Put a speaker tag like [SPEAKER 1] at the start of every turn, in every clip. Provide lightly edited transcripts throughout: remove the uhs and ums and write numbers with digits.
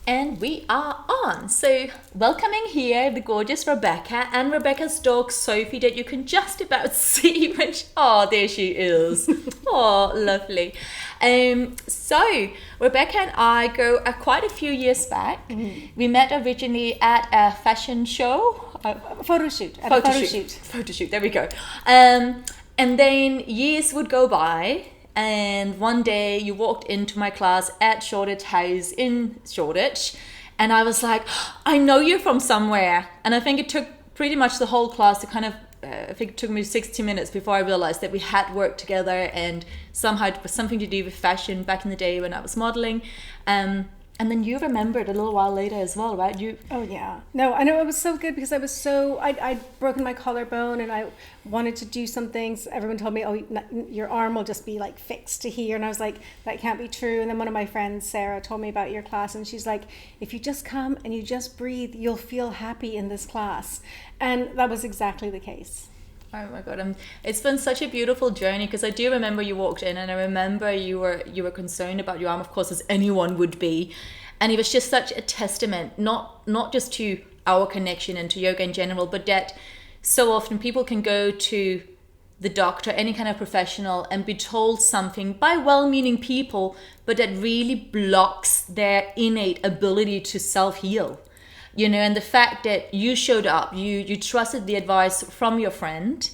[SPEAKER 1] And we are on. So, welcoming here the gorgeous Rebekah and Rebekah's dog Sophie that you can just about see when there she is. Oh, lovely. So, Rebekah and I go quite a few years back. Mm-hmm. We met originally at a fashion show.
[SPEAKER 2] Photo shoot.
[SPEAKER 1] Photo shoot, there we go. And then years would go by. And one day you walked into my class at Shoreditch House in Shoreditch, and I was like, I know you from somewhere. And I think it took pretty much the whole class to kind of, I think it took me 60 minutes before I realized that we had worked together, and somehow it was something to do with fashion back in the day when I was modeling. And then you remembered a little while later as well, right?
[SPEAKER 2] Oh, yeah. No, I know it was so good because I'd broken my collarbone and I wanted to do some things. Everyone told me, oh, your arm will just be like fixed to here. And I was like, that can't be true. And then one of my friends, Sarah, told me about your class. And she's like, if you just come and you just breathe, you'll feel happy in this class. And that was exactly the case.
[SPEAKER 1] Oh my God, it's been such a beautiful journey because I do remember you walked in and I remember you were concerned about your arm, of course, as anyone would be. And it was just such a testament, not just to our connection and to yoga in general, but that so often people can go to the doctor, any kind of professional, and be told something by well-meaning people, but that really blocks their innate ability to self-heal. You know, and the fact that you showed up, you trusted the advice from your friend,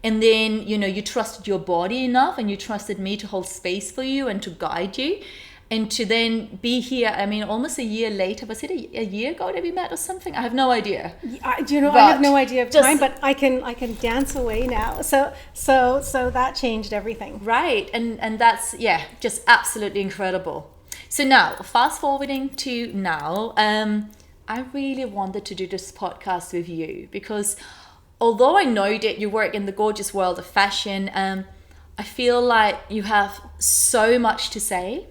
[SPEAKER 1] and then, you know, you trusted your body enough and you trusted me to hold space for you and to guide you, and to then be here. I mean, almost a year later, was it a year ago that we met or something? I have no idea.
[SPEAKER 2] I have no idea of time, but I can dance away now. So that changed everything.
[SPEAKER 1] Right, and that's, just absolutely incredible. So now, fast forwarding to now, I really wanted to do this podcast with you because although I know that you work in the gorgeous world of fashion, I feel like you have so much to say,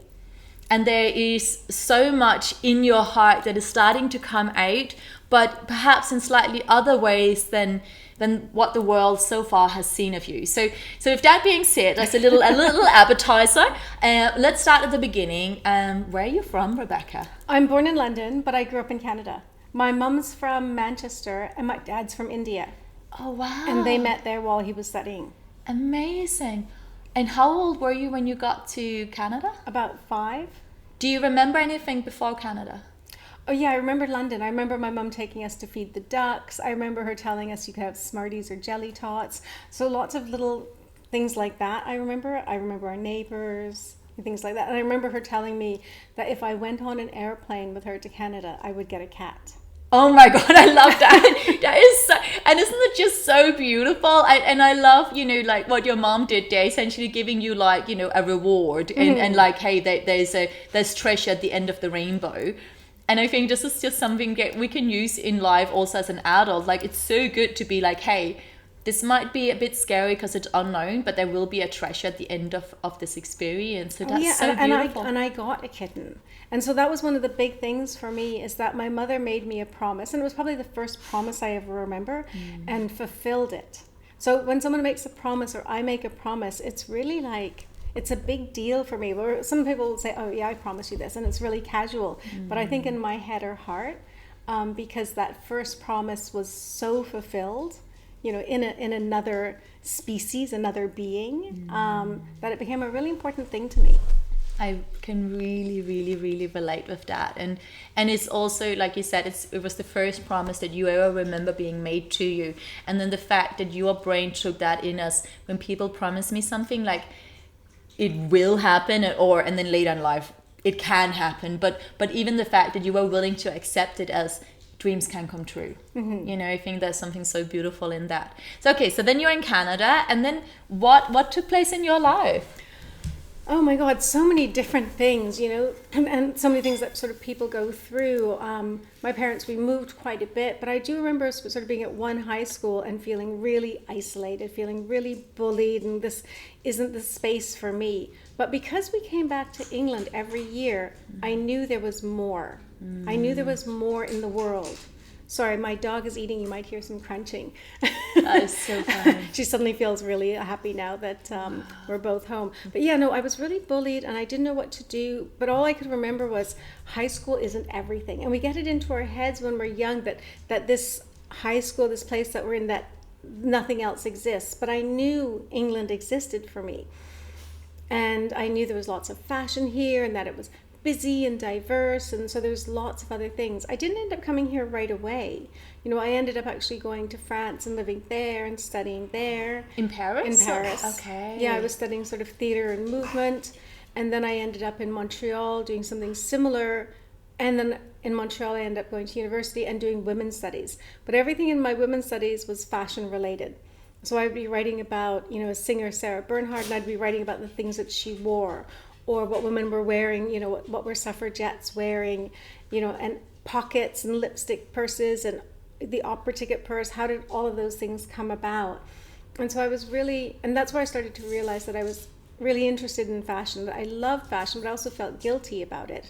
[SPEAKER 1] and there is so much in your heart that is starting to come out, but perhaps in slightly other ways than what the world so far has seen of you. So with that being said, that's a little appetizer. Let's start at the beginning. Where are you from, Rebekah?
[SPEAKER 2] I'm born in London, but I grew up in Canada. My mum's from Manchester and my dad's from India.
[SPEAKER 1] Oh, wow.
[SPEAKER 2] And they met there while he was studying.
[SPEAKER 1] Amazing. And how old were you when you got to Canada?
[SPEAKER 2] About 5.
[SPEAKER 1] Do you remember anything before Canada?
[SPEAKER 2] Oh yeah, I remember London. I remember my mum taking us to feed the ducks. I remember her telling us you could have Smarties or jelly tots. So lots of little things like that. I remember our neighbors and things like that. And I remember her telling me that if I went on an airplane with her to Canada, I would get a cat.
[SPEAKER 1] Oh my God, I love that. That is so, and isn't it just so beautiful? And I love, you know, like what your mom did there, essentially giving you like, you know, a reward and like, hey, there's treasure at the end of the rainbow. And I think this is just something that we can use in life also as an adult. Like, it's so good to be like, hey, this might be a bit scary because it's unknown, but there will be a treasure at the end of this experience. So that's so beautiful.
[SPEAKER 2] And I got a kitten. And so that was one of the big things for me, is that my mother made me a promise. And it was probably the first promise I ever remember, and fulfilled it. So when someone makes a promise or I make a promise, it's really like, it's a big deal for me. Where some people will say, oh yeah, I promise you this, and it's really casual. But I think in my head or heart, because that first promise was so fulfilled, you know, in another species, another being, that it became a really important thing to me.
[SPEAKER 1] I can really, really, really relate with that. And it's also, like you said, it was the first promise that you ever remember being made to you. And then the fact that your brain took that in as, when people promise me something, like, it will happen, and then later in life it can happen, but even the fact that you were willing to accept it as dreams can come true. You know, I think there's something so beautiful in that. So okay, so then you're in Canada, and then what took place in your life?
[SPEAKER 2] Oh my God, so many different things, you know, and so many things that sort of people go through. My parents, we moved quite a bit, but I do remember sort of being at one high school and feeling really isolated, feeling really bullied, and this isn't the space for me. But because we came back to England every year, I knew there was more. I knew there was more in the world. Sorry, my dog is eating. You might hear some crunching.
[SPEAKER 1] That is so funny.
[SPEAKER 2] She suddenly feels really happy now that we're both home. But yeah, no, I was really bullied and I didn't know what to do. But all I could remember was high school isn't everything. And we get it into our heads when we're young that this high school, this place that we're in, that nothing else exists. But I knew England existed for me. And I knew there was lots of fashion here and that it was busy and diverse, and so there's lots of other things. I didn't end up coming here right away. You know, I ended up actually going to France and living there and studying there.
[SPEAKER 1] In Paris?
[SPEAKER 2] In Paris.
[SPEAKER 1] Okay.
[SPEAKER 2] Yeah, I was studying sort of theater and movement, and then I ended up in Montreal doing something similar, and then in Montreal I ended up going to university and doing women's studies. But everything in my women's studies was fashion related. So I'd be writing about, you know, a singer, Sarah Bernhardt, and I'd be writing about the things that she wore, or what women were wearing, you know, what were suffragettes wearing, you know, and pockets and lipstick purses and the opera ticket purse. How did all of those things come about? And so I was really, and that's where I started to realize that I was really interested in fashion, that I loved fashion, but I also felt guilty about it.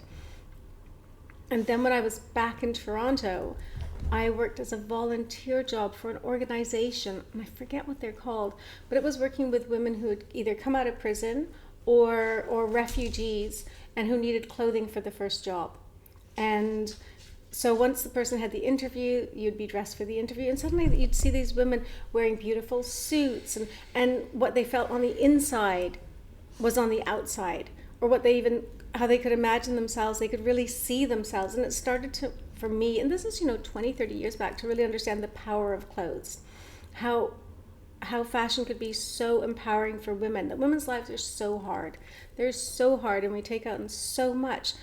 [SPEAKER 2] And then when I was back in Toronto, I worked as a volunteer job for an organization, and I forget what they're called, but it was working with women who had either come out of prison or refugees and who needed clothing for the first job. And so once the person had the interview, you'd be dressed for the interview, and suddenly you'd see these women wearing beautiful suits, and what they felt on the inside was on the outside, or how they could imagine themselves, they could really see themselves. And it started to, for me, and this is, 20, 30 years back, to really understand the power of clothes, how fashion could be so empowering for women. That women's lives are so hard. They're so hard, and we take out so much.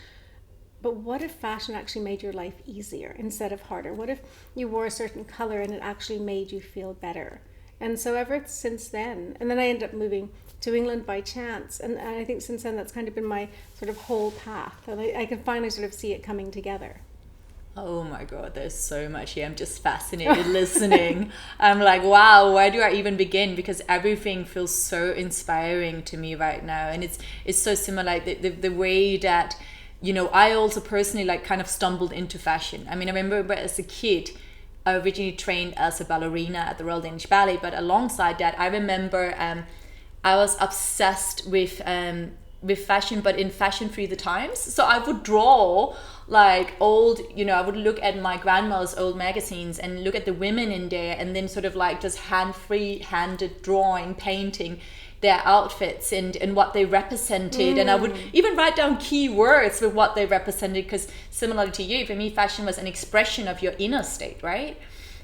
[SPEAKER 2] But what if fashion actually made your life easier instead of harder? What if you wore a certain color and it actually made you feel better? And so ever since then, and then I ended up moving to England by chance. And I think since then that's kind of been my sort of whole path. And I can finally sort of see it coming together.
[SPEAKER 1] Oh my God, there's so much here. I'm just fascinated listening. I'm like, wow, where do I even begin? Because everything feels so inspiring to me right now. And it's so similar, like the way that, I also personally kind of stumbled into fashion. I mean, I remember as a kid, I originally trained as a ballerina at the Royal Danish Ballet, but alongside that, I remember I was obsessed with fashion, but in Fashion Through the Times. So I would draw old, I would look at my grandma's old magazines and look at the women in there, and then sort of just handed drawing, painting their outfits and what they represented. And I would even write down key words with what they represented, because similarly to you, for me, fashion was an expression of your inner state, right?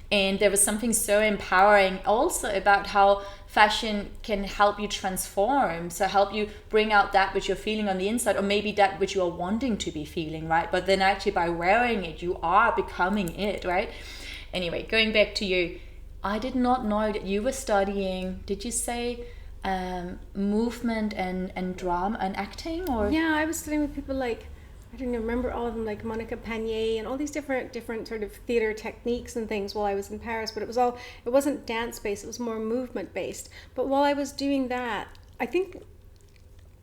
[SPEAKER 1] And there was something so empowering also about how fashion can help you transform, so help you bring out that which you're feeling on the inside, or maybe that which you are wanting to be feeling, right? But then actually by wearing it, you are becoming it, right? Anyway, going back to you, I did not know that you were studying, did you say movement and drama and acting? Or
[SPEAKER 2] yeah, I was studying with people like, I don't remember all of them, like Monica Panier and all these different sort of theater techniques and things while I was in Paris. But it wasn't dance based, it was more movement based. But while I was doing that, I think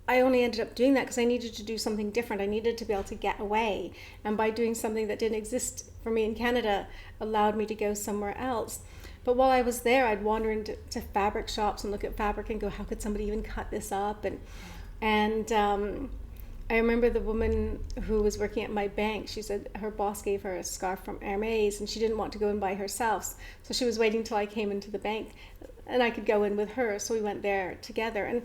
[SPEAKER 2] I only ended up doing that because I needed to do something different. I needed to be able to get away, and by doing something that didn't exist for me in Canada allowed me to go somewhere else. But while I was there, I'd wander into fabric shops and look at fabric and go, how could somebody even cut this up? And I remember the woman who was working at my bank, she said her boss gave her a scarf from Hermes and she didn't want to go in by herself. So she was waiting till I came into the bank and I could go in with her. So we went there together. And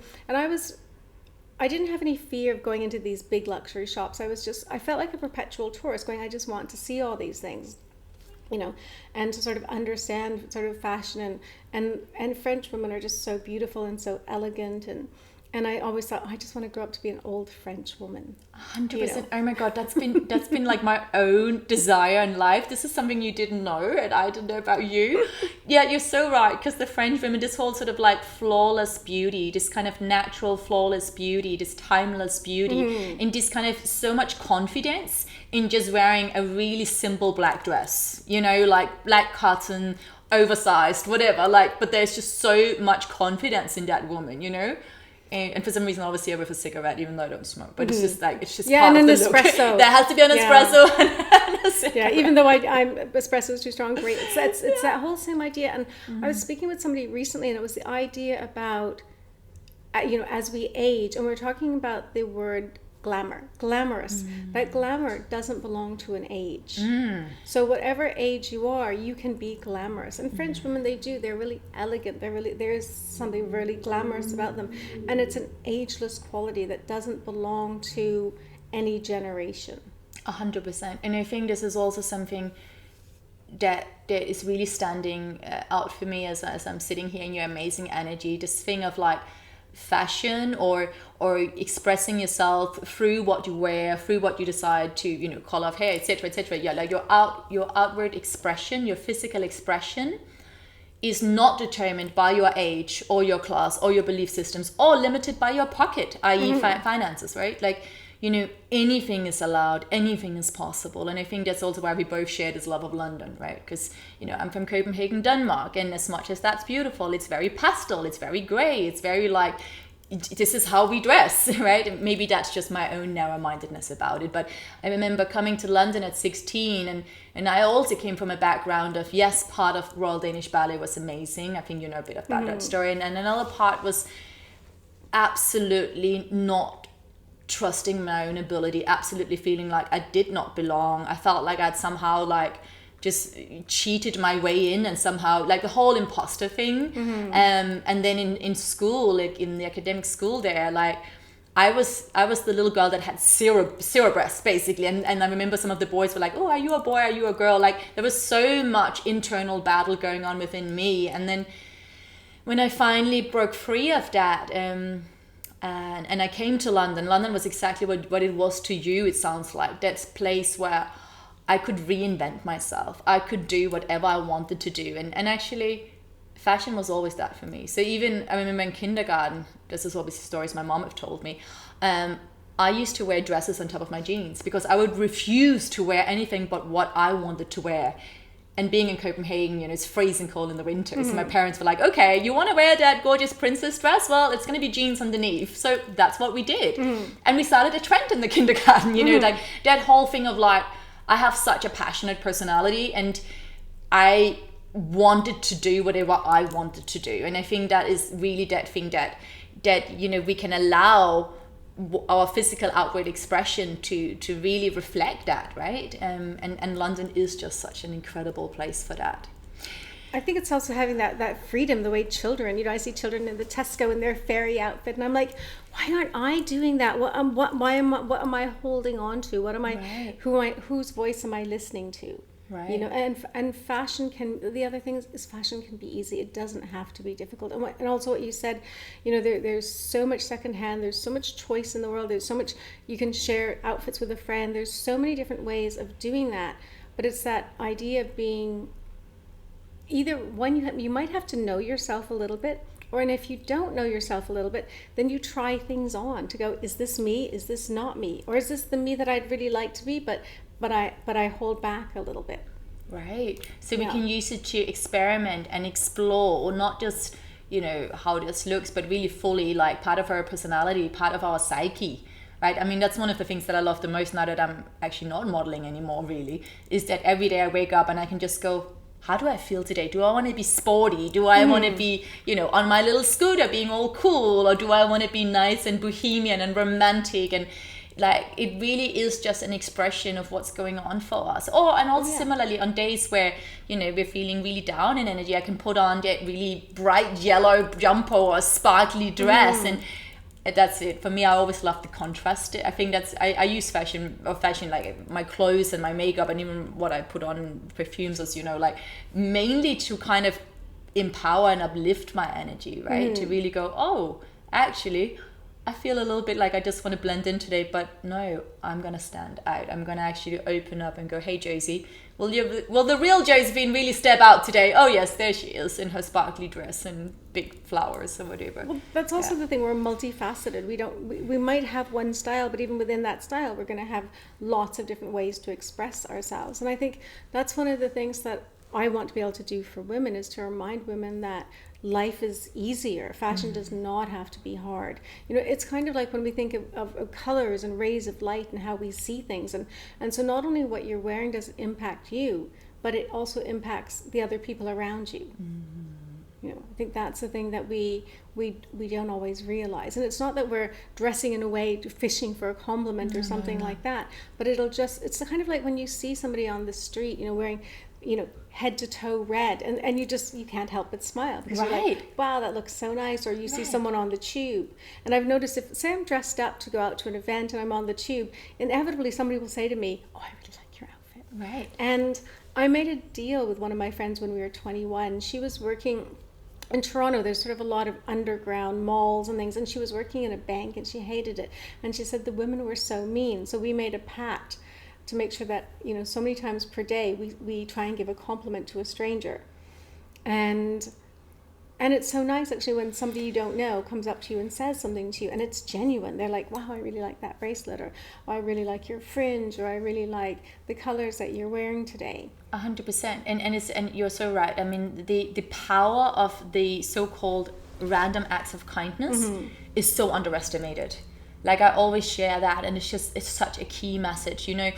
[SPEAKER 2] I didn't have any fear of going into these big luxury shops. I felt like a perpetual tourist going, I just want to see all these things, and to sort of understand sort of fashion and French women are just so beautiful and so elegant, and I always thought, I just want to grow up to be an old French woman.
[SPEAKER 1] 100%. Oh my God, that's been like my own desire in life. This is something you didn't know, and I didn't know about you. Yeah, you're so right, because the French women, this whole sort of flawless beauty, this kind of natural flawless beauty, this timeless beauty, and this kind of so much confidence in just wearing a really simple black dress, like black cotton, oversized, whatever, but there's just so much confidence in that woman, And for some reason, obviously, I with a cigarette, even though I don't smoke. But it's just it's just part of the
[SPEAKER 2] espresso.
[SPEAKER 1] There has to be an espresso and
[SPEAKER 2] Yeah, even though I'm espresso is too strong, great. It's that whole same idea. And I was speaking with somebody recently, and it was the idea about, as we age, and we're talking about the word glamorous. That glamour doesn't belong to an age. So whatever age you are, you can be glamorous. And French women, they're really elegant. There's something really glamorous about them, and it's an ageless quality that doesn't belong to any generation.
[SPEAKER 1] 100%. And I think this is also something that is really standing out for me as I'm sitting here in your amazing energy. This thing of like fashion or expressing yourself through what you wear, through what you decide to color of hair, etc., etc. Yeah, like your outward expression, your physical expression is not determined by your age or your class or your belief systems, or limited by your pocket, i.e. finances, right? Like, anything is allowed, anything is possible. And I think that's also why we both share this love of London, right? Because, I'm from Copenhagen, Denmark, and as much as that's beautiful, it's very pastel, it's very gray, it's very like, this is how we dress, right? And maybe that's just my own narrow-mindedness about it. But I remember coming to London at 16, and I also came from a background of, yes, part of Royal Danish Ballet was amazing. I think you know a bit about that story. And another part was absolutely not trusting my own ability, absolutely feeling like I did not belong. I felt like I'd somehow like just cheated my way in, and somehow like the whole imposter thing. And then in school, like in the academic school there, like I was the little girl that had zero breasts basically. And I remember some of the boys were like, oh, are you a boy? Are you a girl? Like there was so much internal battle going on within me. And then when I finally broke free of that, and I came to London. London was exactly what it was to you, it sounds like. That place where I could reinvent myself. I could do whatever I wanted to do. And actually, fashion was always that for me. So even, I remember in kindergarten, this is obviously stories my mom have told me, I used to wear dresses on top of my jeans because I would refuse to wear anything but what I wanted to wear. And being in Copenhagen, it's freezing cold in the winter. So my parents were like, okay, you want to wear that gorgeous princess dress? Well, it's going to be jeans underneath. So that's what we did. And we started a trend in the kindergarten, like that whole thing of like, I have such a passionate personality and I wanted to do whatever I wanted to do. And I think that is really that thing that we can allow our physical outward expression to really reflect that, right? And London is just such an incredible place for that.
[SPEAKER 2] I think it's also having that freedom, the way children, I see children in the Tesco in their fairy outfit, and I'm like, why aren't I doing that? What am I holding on to? What am I? Right. Whose voice am I listening to? Right. And fashion the other thing is fashion can be easy. It doesn't have to be difficult. And also what you said, there's so much secondhand, there's so much choice in the world, there's so much, you can share outfits with a friend, there's so many different ways of doing that. But it's that idea of being either one, you might have to know yourself a little bit, and if you don't know yourself a little bit, then you try things on to go, is this me? Is this not me? Or is this the me that I'd really like to be, but I hold back a little bit.
[SPEAKER 1] Right. So we can use it to experiment and explore, or not just, how this looks, but really fully like part of our personality, part of our psyche. Right. I mean, that's one of the things that I love the most now that I'm actually not modeling anymore, really, is that every day I wake up and I can just go, how do I feel today? Do I want to be sporty? Do I want to be, on my little scooter being all cool? Or do I want to be nice and bohemian and romantic? And like, it really is just an expression of what's going on for us. And also similarly on days where, we're feeling really down in energy, I can put on that really bright yellow jumper or sparkly dress. And that's it. For me, I always love the contrast. I think I use fashion like my clothes and my makeup and even what I put on perfumes, as like mainly to kind of empower and uplift my energy, right? To really go, oh, actually, I feel a little bit like I just want to blend in today, but no, I'm going to stand out. I'm going to actually open up and go, hey, Josie, will the real Josephine really step out today? Oh, yes, there she is in her sparkly dress and big flowers or whatever.
[SPEAKER 2] Well, that's also the thing. We're multifaceted. We might have one style, but even within that style, we're going to have lots of different ways to express ourselves. And I think that's one of the things that I want to be able to do for women, is to remind women that life is easier. Fashion does not have to be hard. You know, it's kind of like when we think of colors and rays of light and how we see things. And so not only what you're wearing does impact you, but it also impacts the other people around you. You know, I think that's the thing that we don't always realize. And it's not that we're dressing in a way fishing for a compliment or something like that, but it's kind of like when you see somebody on the street, you know, wearing, you know, head to toe red, and you can't help but smile because you're like, wow, that looks so nice. Or you see someone on the tube, and I've noticed, if say I'm dressed up to go out to an event and I'm on the tube, inevitably somebody will say to me, oh, I really like your outfit.
[SPEAKER 1] Right.
[SPEAKER 2] And I made a deal with one of my friends when we were 21. She was working in Toronto. There's sort of a lot of underground malls and things, and she was working in a bank and she hated it, and she said the women were so mean. So we made a pact to make sure that, you know, so many times per day we try and give a compliment to a stranger. And it's so nice actually when somebody you don't know comes up to you and says something to you and it's genuine. They're like, wow, I really like that bracelet, or oh, I really like your fringe, or I really like the colors that you're wearing today.
[SPEAKER 1] 100%. And you're so right. I mean, the power of the so-called random acts of kindness is so underestimated. Like, I always share that, and it's such a key message, you know.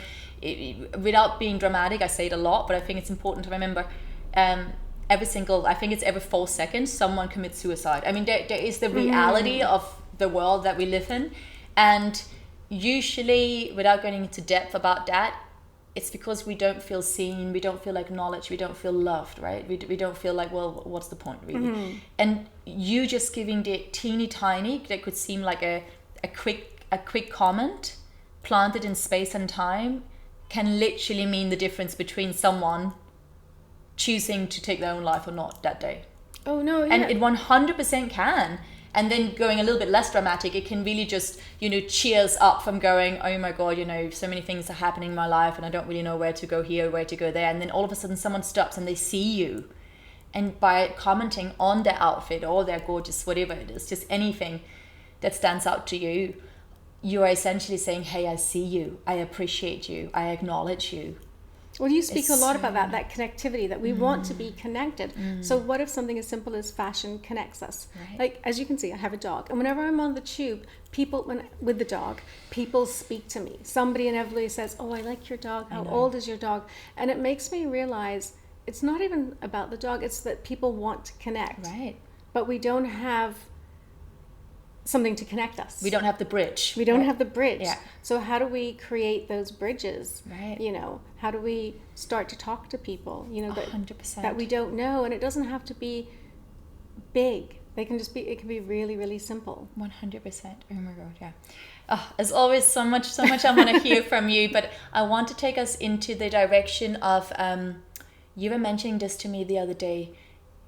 [SPEAKER 1] Without being dramatic, I say it a lot, but I think it's important to remember, I think it's every 4 seconds someone commits suicide. I mean, there is the reality of the world that we live in, and usually, without going into depth about that, it's because we don't feel seen, we don't feel acknowledged, we don't feel loved, right? We don't feel like, well, what's the point, really? And you just giving the teeny tiny, that could seem like a quick comment planted in space and time, can literally mean the difference between someone choosing to take their own life or not that day.
[SPEAKER 2] Oh no, yeah.
[SPEAKER 1] And it 100% can. And then going a little bit less dramatic, it can really just, you know, cheers up from going, oh my God, you know, so many things are happening in my life and I don't really know where to go here, where to go there. And then all of a sudden someone stops and they see you. And by commenting on their outfit or their gorgeous, whatever it is, just anything that stands out to you, you are essentially saying, hey, I see you, I appreciate you, I acknowledge you.
[SPEAKER 2] Well, you speak a lot about that connectivity, that we want to be connected. So what if something as simple as fashion connects us?
[SPEAKER 1] Right.
[SPEAKER 2] Like, as you can see, I have a dog. And whenever I'm on the tube, with the dog, people speak to me. Somebody inevitably says, oh, I like your dog. How old is your dog? And it makes me realize it's not even about the dog. It's that people want to connect.
[SPEAKER 1] Right.
[SPEAKER 2] But we don't have something to connect us.
[SPEAKER 1] We don't have the bridge.
[SPEAKER 2] We don't have the bridge.
[SPEAKER 1] Yeah.
[SPEAKER 2] So how do we create those bridges?
[SPEAKER 1] Right.
[SPEAKER 2] You know, how do we start to talk to people, you know,
[SPEAKER 1] 100%.
[SPEAKER 2] that we don't know? And it doesn't have to be big. It can be really, really simple.
[SPEAKER 1] 100%. Oh my God, yeah. Oh, as always, so much I want to hear from you, but I want to take us into the direction of, you were mentioning this to me the other day,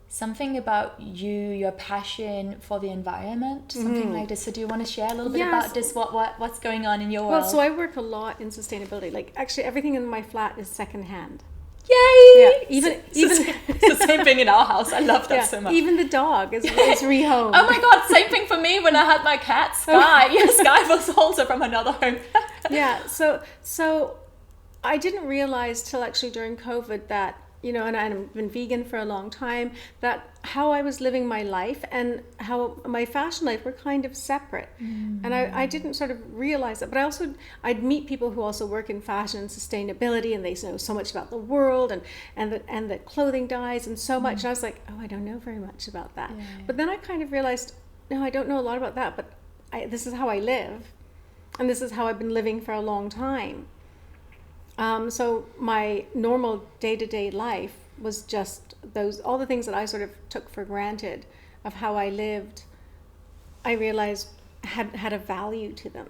[SPEAKER 1] something about your passion for the environment, something like this. So do you want to share a little bit about this? What's going on in your world?
[SPEAKER 2] Well, so I work a lot in sustainability. Like, actually, everything in my flat is secondhand.
[SPEAKER 1] Yay!
[SPEAKER 2] Yeah, even
[SPEAKER 1] it's the same thing in our house. I love that so much.
[SPEAKER 2] Even the dog is rehomed.
[SPEAKER 1] Oh my God, same thing for me when I had my cat Sky. Yeah, Sky was also from another home.
[SPEAKER 2] Yeah, so I didn't realize till actually during COVID that, you know, and I've been vegan for a long time, that how I was living my life and how my fashion life were kind of separate. And I didn't sort of realize that. But I'd meet people who also work in fashion and sustainability, and they know so much about the world and the clothing dyes and so much. And I was like, oh, I don't know very much about that. Yeah. But then I kind of realized, no, I don't know a lot about that, but this is how I live. And this is how I've been living for a long time. So my normal day-to-day life was just all the things that I sort of took for granted of how I lived, I realized had a value to them.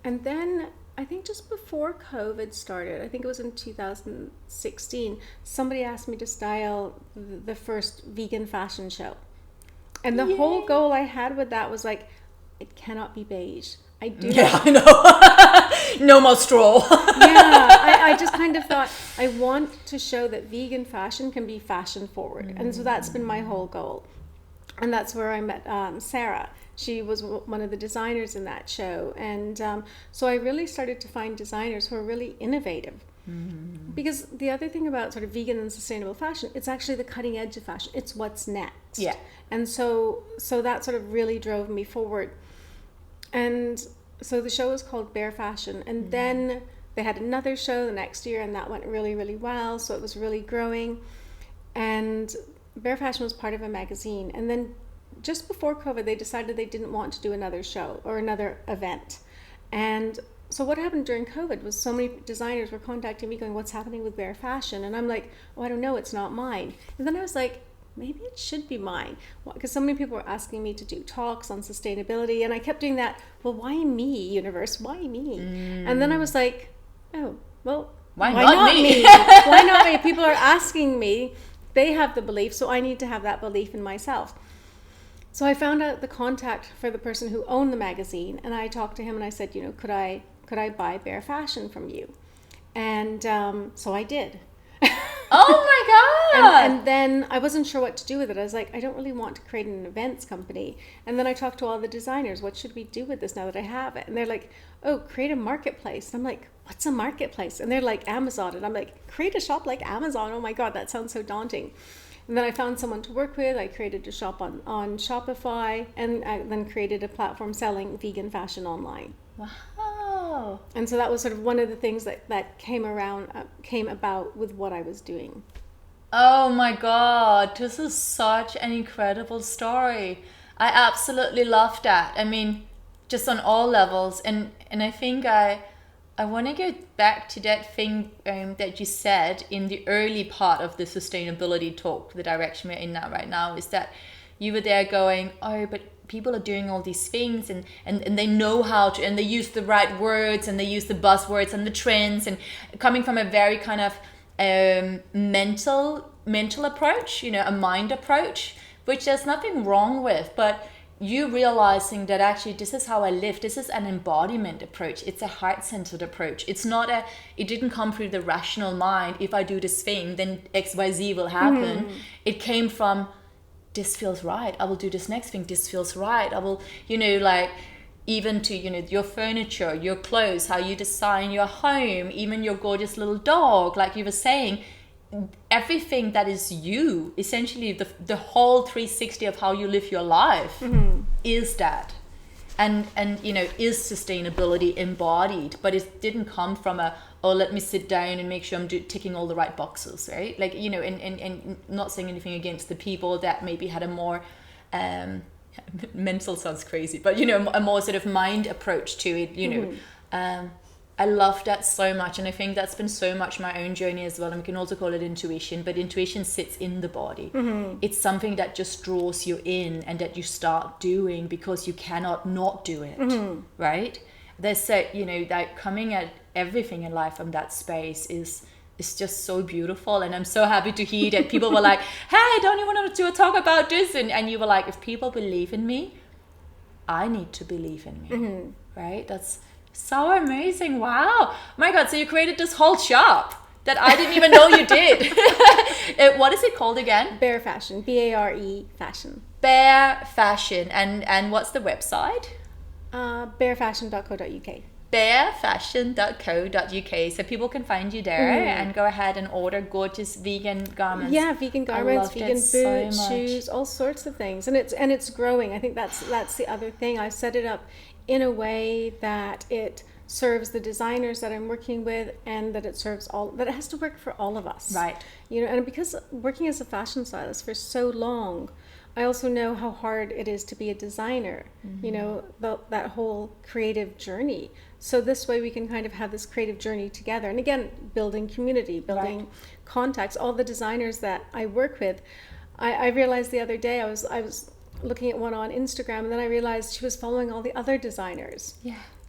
[SPEAKER 2] And then I think just before COVID started, I think it was in 2016, somebody asked me to style the first vegan fashion show. And the whole goal I had with that was like, it cannot be beige.
[SPEAKER 1] I know. No more straw.
[SPEAKER 2] I just kind of thought, I want to show that vegan fashion can be fashion forward. And so that's been my whole goal. And that's where I met Sarah. She was one of the designers in that show. And so I really started to find designers who are really innovative. Because the other thing about sort of vegan and sustainable fashion, it's actually the cutting edge of fashion. It's what's next.
[SPEAKER 1] Yeah.
[SPEAKER 2] And so that sort of really drove me forward. And so the show was called Bare Fashion. And then they had another show the next year, and that went really, really well. So it was really growing. And Bare Fashion was part of a magazine. And then just before COVID, they decided they didn't want to do another show or another event. And so what happened during COVID was so many designers were contacting me going, what's happening with Bare Fashion? And I'm like, oh, I don't know, it's not mine. And then I was like, maybe it should be mine. Because so many people were asking me to do talks on sustainability. And I kept doing that, well, why me, universe? Why me? And then I was like, oh, well,
[SPEAKER 1] why not me?
[SPEAKER 2] Why not me? People are asking me. They have the belief, so I need to have that belief in myself. So I found out the contact for the person who owned the magazine, and I talked to him and I said, you know, could I buy Bare Fashion from you? And so I did.
[SPEAKER 1] Oh my God!
[SPEAKER 2] And then I wasn't sure what to do with it. I was like, I don't really want to create an events company. And then I talked to all the designers. What should we do with this now that I have it? And they're like, oh, create a marketplace. And I'm like, what's a marketplace? And they're like, Amazon. And I'm like, create a shop like Amazon? Oh my God, that sounds so daunting. And then I found someone to work with. I created a shop on Shopify, and I then created a platform selling vegan fashion online.
[SPEAKER 1] Wow.
[SPEAKER 2] And so that was sort of one of the things that came about with what I was doing.
[SPEAKER 1] Oh my God, this is such an incredible story. I absolutely love that. I mean, just on all levels. And I think I want to go back to that thing that you said in the early part of the sustainability talk, the direction we're in now right now, is that you were there going, oh, but people are doing all these things and they know how to, and they use the right words and they use the buzzwords and the trends, and coming from a very kind of mental approach, you know, a mind approach, which there's nothing wrong with, but you realizing that actually this is how I live. This is an embodiment approach. It's a heart-centered approach. It's not it didn't come through the rational mind. If I do this thing, then XYZ will happen. It came from, this feels right. I will do this next thing. This feels right. I will, you know, like even to, you know, your furniture, your clothes, how you design your home, even your gorgeous little dog, like you were saying, everything that is you, essentially the whole 360 of how you live your life is that. And you know, is sustainability embodied, but it didn't come from let me sit down and make sure I'm ticking all the right boxes, right? Like, you know, and not saying anything against the people that maybe had a more mental sounds crazy, but you know, a more sort of mind approach to it, you know. I love that so much, and I think that's been so much my own journey as well. And we can also call it intuition, but intuition sits in the body. It's something that just draws you in and that you start doing because you cannot not do it, right? There's you know, that coming at everything in life from that space is just so beautiful. And I'm so happy to hear that people were like, hey, don't you want to do a talk about this? And you were like, if people believe in me, I need to believe in me, right? That's so amazing. Wow. My God. So you created this whole shop that I didn't even know you did. What is it called again?
[SPEAKER 2] Bare Fashion. Bare Fashion.
[SPEAKER 1] Bare Fashion. And what's the website?
[SPEAKER 2] Barefashion.co.uk.
[SPEAKER 1] Barefashion.co.uk. So people can find you there and go ahead and order gorgeous vegan garments.
[SPEAKER 2] Yeah, vegan garments, vegan boots, shoes, all sorts of things. And it's growing. I think that's the other thing. I've set it up in a way that it serves the designers that I'm working with, and that it serves that it has to work for all of us.
[SPEAKER 1] Right.
[SPEAKER 2] You know, and because working as a fashion stylist for so long, I also know how hard it is to be a designer, you know, that whole creative journey. So this way we can kind of have this creative journey together. And again, building community, building contacts, all the designers that I work with. I realized the other day, I was looking at one on Instagram, and then I realized she was following all the other designers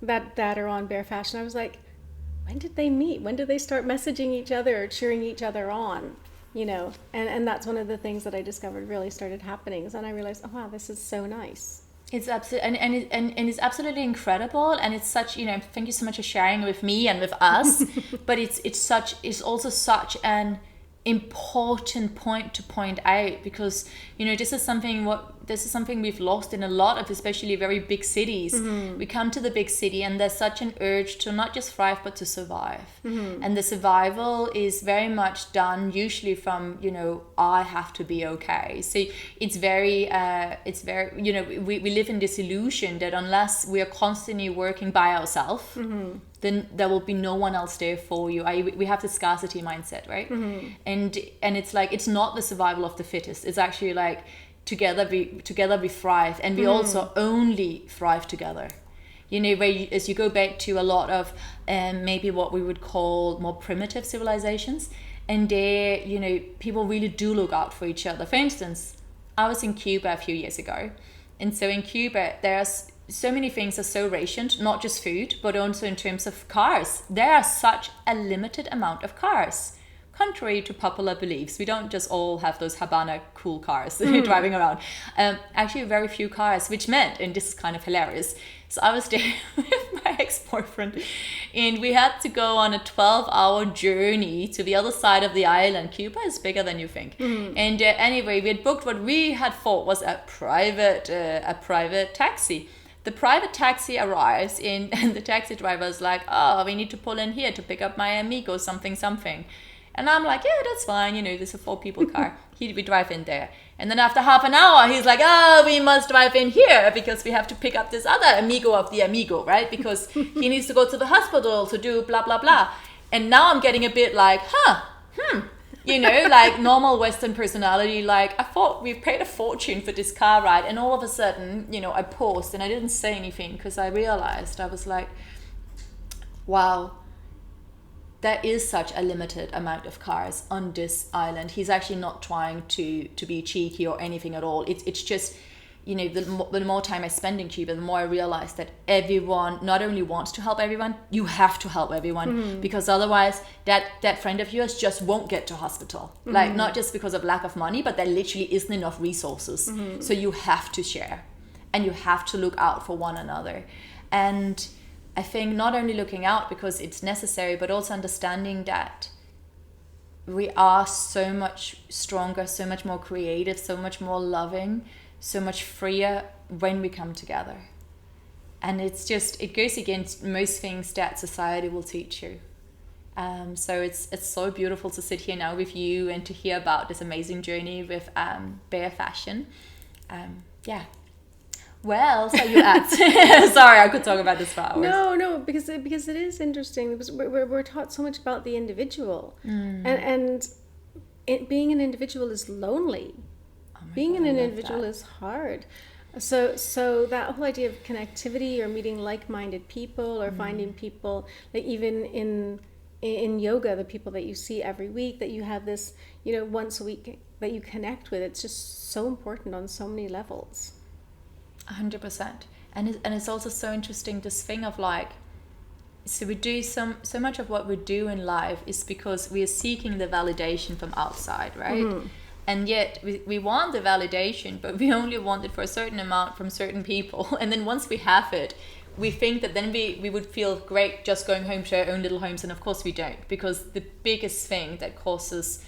[SPEAKER 2] that are on Bare Fashion. I was like, when did they meet? When did they start messaging each other or cheering each other on? You know, and that's one of the things that I discovered really started happening. And I realized, oh wow, this is so nice.
[SPEAKER 1] It's absolutely and it's absolutely incredible, and it's such, you know, thank you so much for sharing with me and with us. But it's also such an important point to point out, because, you know, this is something this is something we've lost in a lot of, especially very big cities. We come to the big city and there's such an urge to not just thrive, but to survive. And the survival is very much done usually from, you know, I have to be okay. So it's very, you know, we live in this illusion that unless we are constantly working by ourselves, then there will be no one else there for you. We have the scarcity mindset, right? And it's like, it's not the survival of the fittest. It's actually like, together we thrive, and we also only thrive together. You know, as you go back to a lot of maybe what we would call more primitive civilizations, and there, you know, people really do look out for each other. For instance, I was in Cuba a few years ago, and so in Cuba there's so many things are so rationed, not just food, but also in terms of cars. There are such a limited amount of cars. Contrary to popular beliefs, we don't just all have those Habana cool cars driving around. Actually, very few cars, which meant, and this is kind of hilarious, so I was there with my ex-boyfriend, and we had to go on a 12-hour journey to the other side of the island. Cuba is bigger than you think. And anyway, we had booked what we had thought was a private taxi. The private taxi arrives and the taxi driver is like, oh, we need to pull in here to pick up my amigo, something. And I'm like, yeah, that's fine. You know, there's a 4-people car. We drive in there. And then after half an hour, he's like, oh, we must drive in here because we have to pick up this other amigo of the amigo, right? Because he needs to go to the hospital to do blah, blah, blah. And now I'm getting a bit like, you know, like normal Western personality. Like, I thought we paid a fortune for this car ride. And all of a sudden, you know, I paused and I didn't say anything because I realized, I was like, wow. There is such a limited amount of cars on this island. He's actually not trying to be cheeky or anything at all. It's just, you know, the more time I spend in Cuba, the more I realize that everyone not only wants to help everyone, you have to help everyone, because otherwise that friend of yours just won't get to hospital. Like, not just because of lack of money, but there literally isn't enough resources. So you have to share and you have to look out for one another. And I think not only looking out because it's necessary, but also understanding that we are so much stronger, so much more creative, so much more loving, so much freer when we come together. And it's just, it goes against most things that society will teach you. So it's so beautiful to sit here now with you and to hear about this amazing journey with Bare Fashion. Yeah. Well, so you asked. Sorry, I could talk about this for hours.
[SPEAKER 2] No, because it is interesting. Because we're taught so much about the individual, and being an individual is lonely. Being an individual is hard. So that whole idea of connectivity or meeting like-minded people or finding people, like even in yoga, the people that you see every week, that you have this, you know, once a week that you connect with, it's just so important on so many levels.
[SPEAKER 1] 100%. And it's also so interesting, this thing of like, so we do so much of what we do in life is because we are seeking the validation from outside, right? And yet we want the validation, but we only want it for a certain amount from certain people. And then once we have it, we think that then we would feel great just going home to our own little homes. And of course we don't, because the biggest thing that causes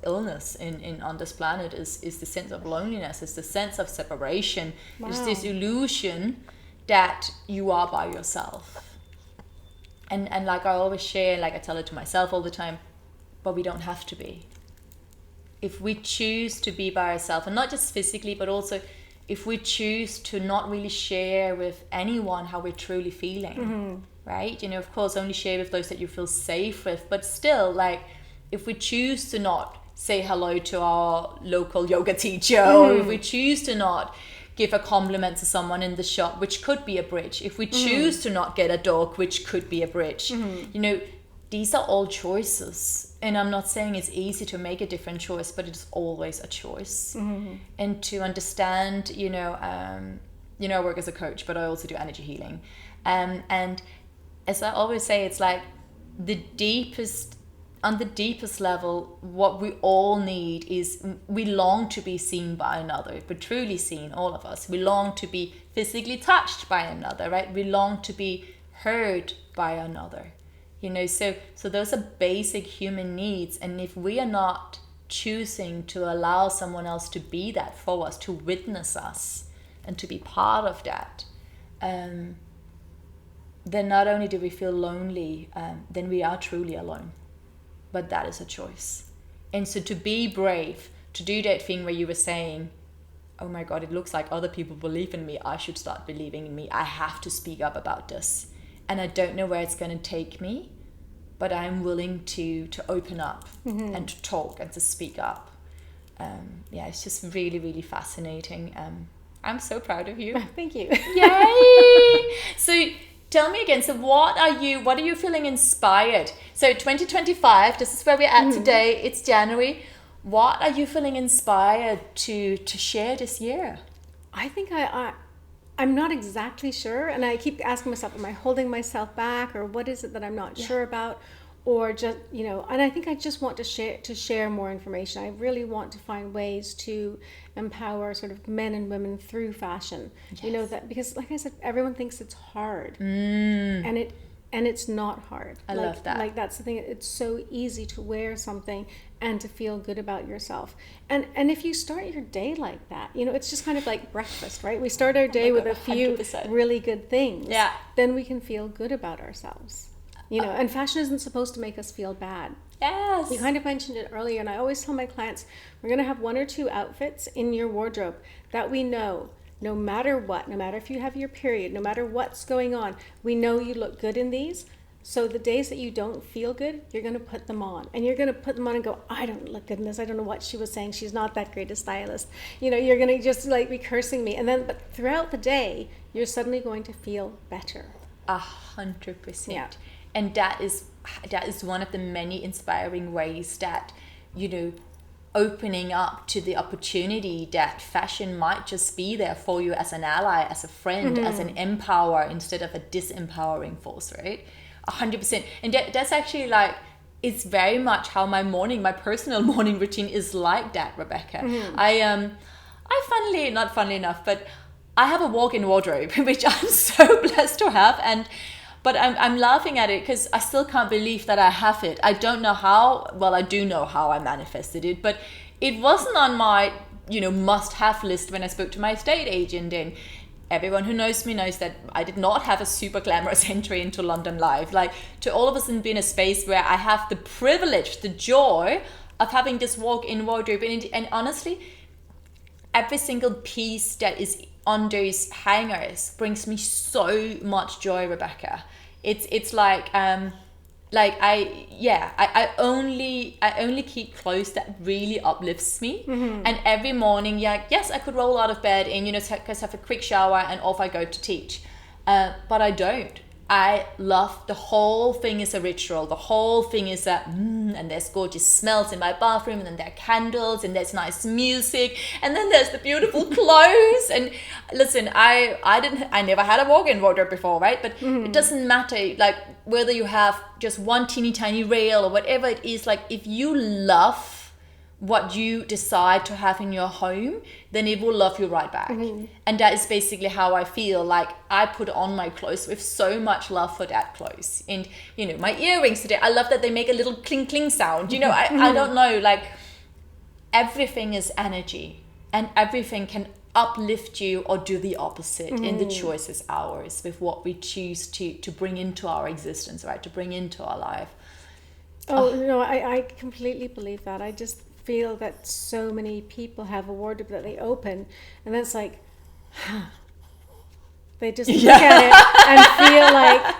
[SPEAKER 1] illness on this planet is the sense of loneliness, is the sense of separation. Wow. It's this illusion that you are by yourself. And like I always share, like I tell it to myself all the time, but we don't have to be. If we choose to be by ourselves, and not just physically, but also if we choose to not really share with anyone how we're truly feeling, right? You know, of course, only share with those that you feel safe with, but still, like, if we choose to not say hello to our local yoga teacher, or if we choose to not give a compliment to someone in the shop, which could be a bridge, if we choose to not get a dog, which could be a bridge, you know, these are all choices. And I'm not saying it's easy to make a different choice, but it's always a choice. And to understand, you know, I work as a coach, but I also do energy healing. And as I always say, it's like on the deepest level, what we all need is, we long to be seen by another, but truly seen, all of us. We long to be physically touched by another, right? We long to be heard by another. You know, so those are basic human needs. And if we are not choosing to allow someone else to be that for us, to witness us and to be part of that, then not only do we feel lonely, then we are truly alone. But that is a choice. And so to be brave, to do that thing where you were saying, oh my God, it looks like other people believe in me. I should start believing in me. I have to speak up about this. And I don't know where it's going to take me, but I'm willing to open up and to talk and to speak up. It's just really, really fascinating. I'm so proud of you.
[SPEAKER 2] Thank you.
[SPEAKER 1] Yay! So tell me again, so what are you feeling inspired? So 2025, this is where we're at today. It's January. What are you feeling inspired to share this year?
[SPEAKER 2] I think I'm not exactly sure, and I keep asking myself, am I holding myself back, or what is it that I'm not sure about, or just, and I think I just want to share more information. I really want to find ways to empower sort of men and women through fashion.
[SPEAKER 1] Yes.
[SPEAKER 2] That, because like I said, everyone thinks it's hard, and it's not hard.
[SPEAKER 1] I love that.
[SPEAKER 2] Like that's the thing. It's so easy to wear something and to feel good about yourself. And if you start your day like that, it's just kind of like breakfast, right? We start our day with a few
[SPEAKER 1] 100%.
[SPEAKER 2] really good things.
[SPEAKER 1] Yeah.
[SPEAKER 2] Then we can feel good about ourselves. And fashion isn't supposed to make us feel bad.
[SPEAKER 1] Yes.
[SPEAKER 2] You kind of mentioned it earlier, and I always tell my clients, we're going to have 1 or 2 outfits in your wardrobe that we know, no matter what, no matter if you have your period, no matter what's going on, we know you look good in these. So the days that you don't feel good, you're going to put them on. And you're going to put them on and go, I don't look good in this. I don't know what she was saying. She's not that great a stylist. You're going to just like be cursing me. But throughout the day, you're suddenly going to feel better.
[SPEAKER 1] 100%.
[SPEAKER 2] Yeah.
[SPEAKER 1] And that is one of the many inspiring ways that, opening up to the opportunity that fashion might just be there for you as an ally, as a friend, as an empower instead of a disempowering force, right? 100%. And that's actually like, it's very much how my personal morning routine is like that, Rebekah. I funnily enough, but I have a walk-in wardrobe, which I'm so blessed to have. But I'm laughing at it because I still can't believe that I have it. I don't know how, well, I do know how I manifested it, but it wasn't on my, must-have list when I spoke to my estate agent. And everyone who knows me knows that I did not have a super glamorous entry into London life. Like, to all of a sudden be in a space where I have the privilege, the joy of having this walk-in wardrobe. And honestly, every single piece that is on those hangers brings me so much joy, Rebekah. It's like I only keep clothes that really uplifts me. And every morning, yes, I could roll out of bed and just have a quick shower and off I go to teach, but I don't. I love, the whole thing is a ritual. The whole thing is and there's gorgeous smells in my bathroom, and then there are candles, and there's nice music, and then there's the beautiful clothes. And listen, I never had a walk-in wardrobe before, right? But it doesn't matter, like, whether you have just one teeny tiny rail or whatever it is, like, if you love what you decide to have in your home, then it will love you right back. And that is basically how I feel. Like, I put on my clothes with so much love for that clothes. And my earrings today, I love that they make a little cling cling sound. I don't know, like, everything is energy, and everything can uplift you or do the opposite. And the choice is ours with what we choose to bring into our existence, right? To bring into our life.
[SPEAKER 2] I completely believe that. I just feel that so many people have a wardrobe that they open, and then it's like, they just look at it and feel like,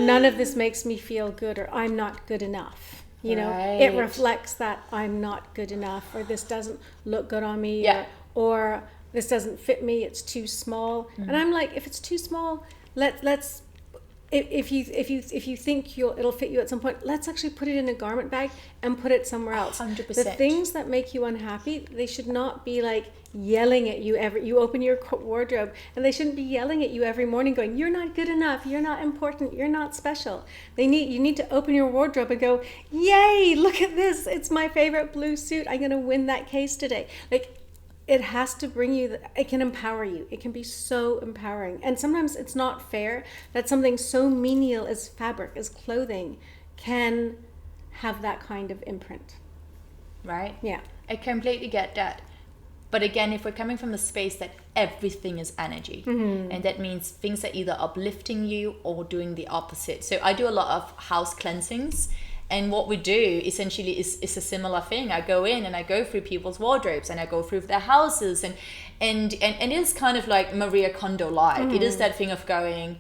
[SPEAKER 2] none of this makes me feel good, or I'm not good enough.
[SPEAKER 1] Right.
[SPEAKER 2] It reflects that I'm not good enough, or this doesn't look good on me, or this doesn't fit me, it's too small. And I'm like, if it's too small, let's if you think it'll fit you at some point, let's actually put it in a garment bag and put it somewhere else.
[SPEAKER 1] 100%.
[SPEAKER 2] The things that make you unhappy, they should not be like yelling at you you open your wardrobe, and they shouldn't be yelling at you every morning going, you're not good enough, you're not important, you're not special. You need to open your wardrobe and go, yay, look at this, it's my favorite blue suit, I'm gonna win that case today. Like, it has to bring you, it can empower you. It can be so empowering. And sometimes it's not fair that something so menial as fabric, as clothing, can have that kind of imprint.
[SPEAKER 1] right?
[SPEAKER 2] Yeah.
[SPEAKER 1] I completely get that. But again, if we're coming from the space that everything is energy, and that means things are either uplifting you or doing the opposite. So I do a lot of house cleansings, and what we do essentially is a similar thing. I go in and I go through people's wardrobes and I go through their houses, and it is kind of like Maria Kondo-like. It is that thing of going,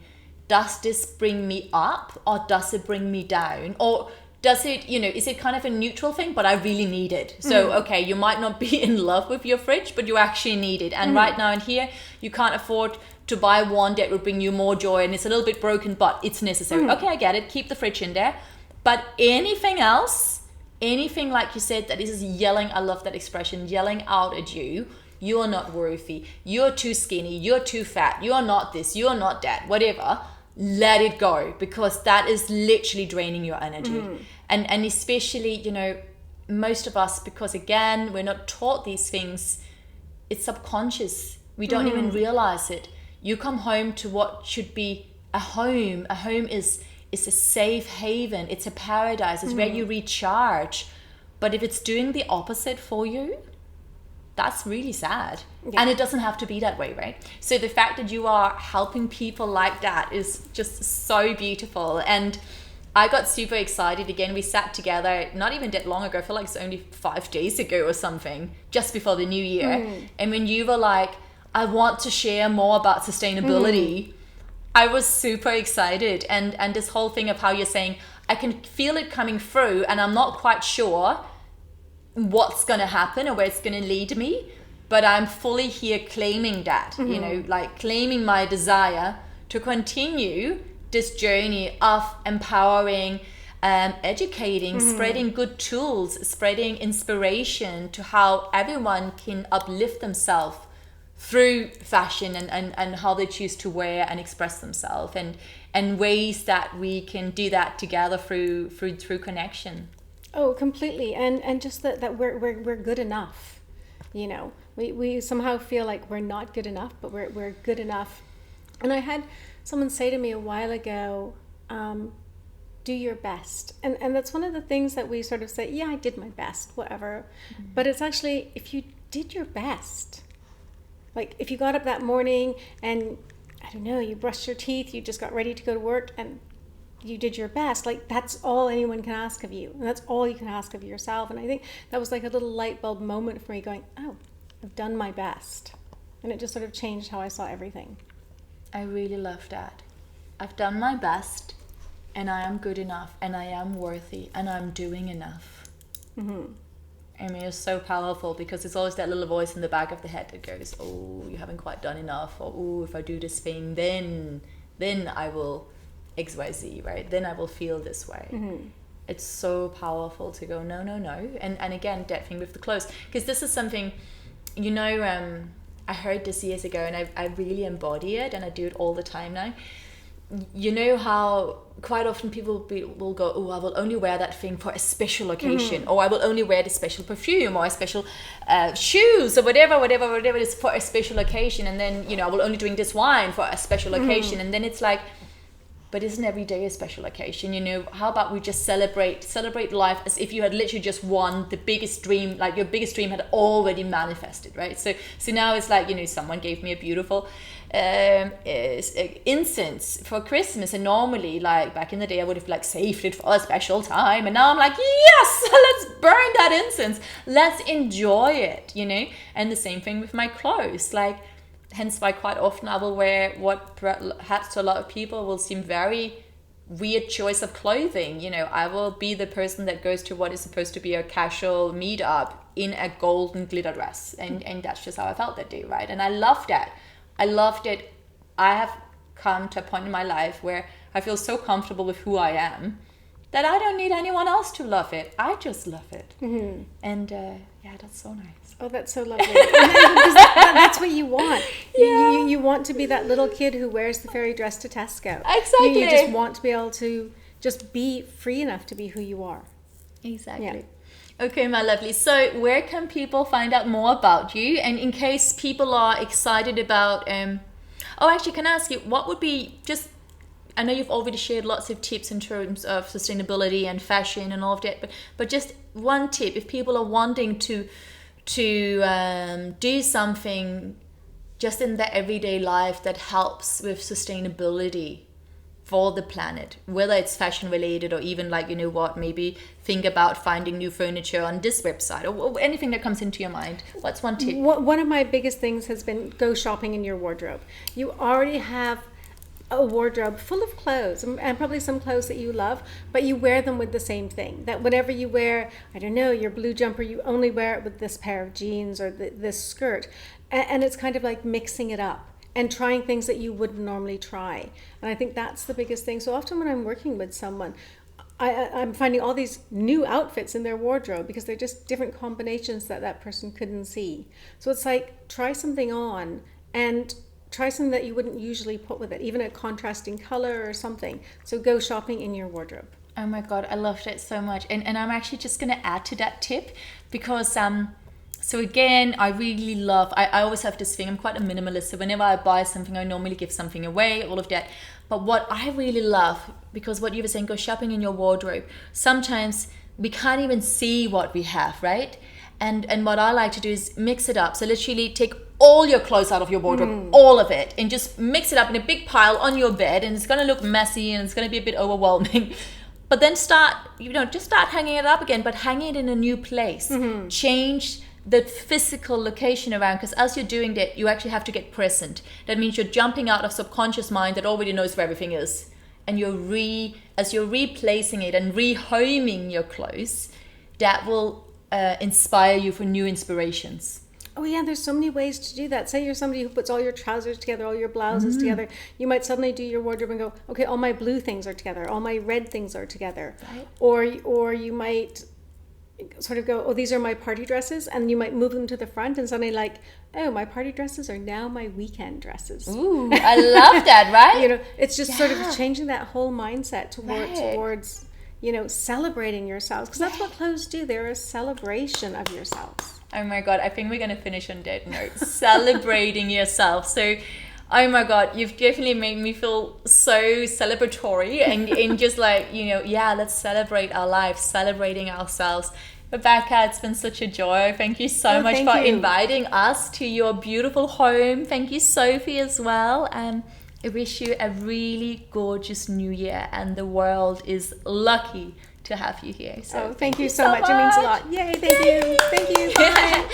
[SPEAKER 1] does this bring me up or does it bring me down? Or does it, is it kind of a neutral thing, but I really need it? So, okay, you might not be in love with your fridge, but you actually need it. And right now in here, you can't afford to buy one that will bring you more joy, and it's a little bit broken, but it's necessary. Okay, I get it. Keep the fridge in there. But anything else, anything like you said that is yelling, I love that expression, yelling out at you, you are not worthy, you're too skinny, you're too fat, you're not this, you're not that, whatever, let it go, because that is literally draining your energy. And especially, most of us, because again, we're not taught these things, it's subconscious. We don't even realize it. You come home to what should be a home. A home is a safe haven. It's a paradise. It's where you recharge. But if it's doing the opposite for you, that's really sad. Yeah. And it doesn't have to be that way, right? So the fact that you are helping people like that is just so beautiful. And I got super excited. Again, we sat together not even that long ago. I feel like it's only 5 days ago or something, just before the new year. And when you were like, I want to share more about sustainability, I was super excited. And this whole thing of how you're saying, I can feel it coming through and I'm not quite sure what's going to happen or where it's going to lead me, but I'm fully here claiming that, like claiming my desire to continue this journey of empowering, educating, spreading good tools, spreading inspiration to how everyone can uplift themselves through fashion and how they choose to wear and express themselves, and ways that we can do that together through connection.
[SPEAKER 2] Oh, completely. And just that we're good enough. We somehow feel like we're not good enough, but we're good enough. And I had someone say to me a while ago, do your best. And that's one of the things that we sort of say, yeah, I did my best, whatever. But it's actually, if you did your best, like if you got up that morning and, I don't know, you brushed your teeth, you just got ready to go to work and you did your best, like that's all anyone can ask of you. And that's all you can ask of yourself. And I think that was like a little light bulb moment for me going, oh, I've done my best. And it just sort of changed how I saw everything.
[SPEAKER 1] I really love that. I've done my best and I am good enough and I am worthy and I'm doing enough. I mean, it's so powerful because it's always that little voice in the back of the head that goes, oh, you haven't quite done enough, or oh, if I do this thing, then I will XYZ, right? Then I will feel this way. It's so powerful to go, no. And again, that thing with the clothes. Because this is something, I heard this years ago and I really embody it and I do it all the time now. You know how quite often people will go, oh, I will only wear that thing for a special occasion, or I will only wear the special perfume or a special shoes or whatever it is for a special occasion. And then, I will only drink this wine for a special occasion. And then it's like, but isn't every day a special occasion? How about we just celebrate life as if you had literally just won the biggest dream, like your biggest dream had already manifested, right? So now it's like, someone gave me a beautiful incense for Christmas, and normally, like back in the day, I would have like saved it for a special time, and now I'm like, yes, let's burn that incense, let's enjoy it, And the same thing with my clothes, like. Hence why quite often I will wear what perhaps to a lot of people will seem very weird choice of clothing. I will be the person that goes to what is supposed to be a casual meetup in a golden glitter dress. And that's just how I felt that day, right? And I love that. I loved it. I have come to a point in my life where I feel so comfortable with who I am that I don't need anyone else to love it. I just love it. And yeah, that's so nice.
[SPEAKER 2] Oh, that's so lovely. Because that's what you want. Yeah. You want to be that little kid who wears the fairy dress to Tesco.
[SPEAKER 1] Exactly.
[SPEAKER 2] You just want to be able to just be free enough to be who you are.
[SPEAKER 1] Exactly.
[SPEAKER 2] Yeah.
[SPEAKER 1] Okay, my lovely. So where can people find out more about you? And in case people are excited about... actually, can I ask you, what would be just... I know you've already shared lots of tips in terms of sustainability and fashion and all of that, but just one tip, if people are wanting to do something just in their everyday life that helps with sustainability for the planet, whether it's fashion related or even like, maybe think about finding new furniture on this website or anything that comes into your mind. What's one tip?
[SPEAKER 2] One of my biggest things has been go shopping in your wardrobe. You already have a wardrobe full of clothes and probably some clothes that you love, but you wear them with the same thing. That whatever you wear, I don't know, your blue jumper, you only wear it with this pair of jeans or this skirt. And it's kind of like mixing it up and trying things that you wouldn't normally try. And I think that's the biggest thing. So often when I'm working with someone, I'm finding all these new outfits in their wardrobe because they're just different combinations that person couldn't see. So it's like, try something on and try something that you wouldn't usually put with it, even a contrasting color or something. So go shopping in your wardrobe.
[SPEAKER 1] Oh my God, I loved it so much. And I'm actually just going to add to that tip because so again, I really love, I always have this thing, I'm quite a minimalist, so whenever I buy something, I normally give something away, all of that. But what I really love, because what you were saying, go shopping in your wardrobe, sometimes we can't even see what we have, right? And what I like to do is mix it up. So literally take all your clothes out of your wardrobe, all of it, and just mix it up in a big pile on your bed, and it's going to look messy and it's going to be a bit overwhelming. But then start hanging it up again, but hang it in a new place. Change the physical location around, because as you're doing that, you actually have to get present. That means you're jumping out of subconscious mind that already knows where everything is, and as you're replacing it and rehoming your clothes, that will inspire you for new inspirations.
[SPEAKER 2] Oh yeah, there's so many ways to do that. Say you're somebody who puts all your trousers together, all your blouses together. You might suddenly do your wardrobe and go, okay, all my blue things are together, all my red things are together. Right. Or you might sort of go, oh, these are my party dresses, and you might move them to the front and suddenly like, oh, my party dresses are now my weekend dresses.
[SPEAKER 1] Ooh, I love that, right?
[SPEAKER 2] It's just sort of changing that whole mindset towards celebrating yourselves, because that's what clothes do. They're a celebration of yourselves.
[SPEAKER 1] Oh my God, I think we're going to finish on that note. Celebrating yourself. So, oh my God, you've definitely made me feel so celebratory and just like, let's celebrate our lives, celebrating ourselves. Rebekah, it's been such a joy. Thank you so much for inviting us to your beautiful home. Thank you, Sophie, as well. I wish you a really gorgeous new year, and the world is lucky to have you here. So
[SPEAKER 2] thank you so much. It means a lot. Yay, thank you. Thank you. Bye.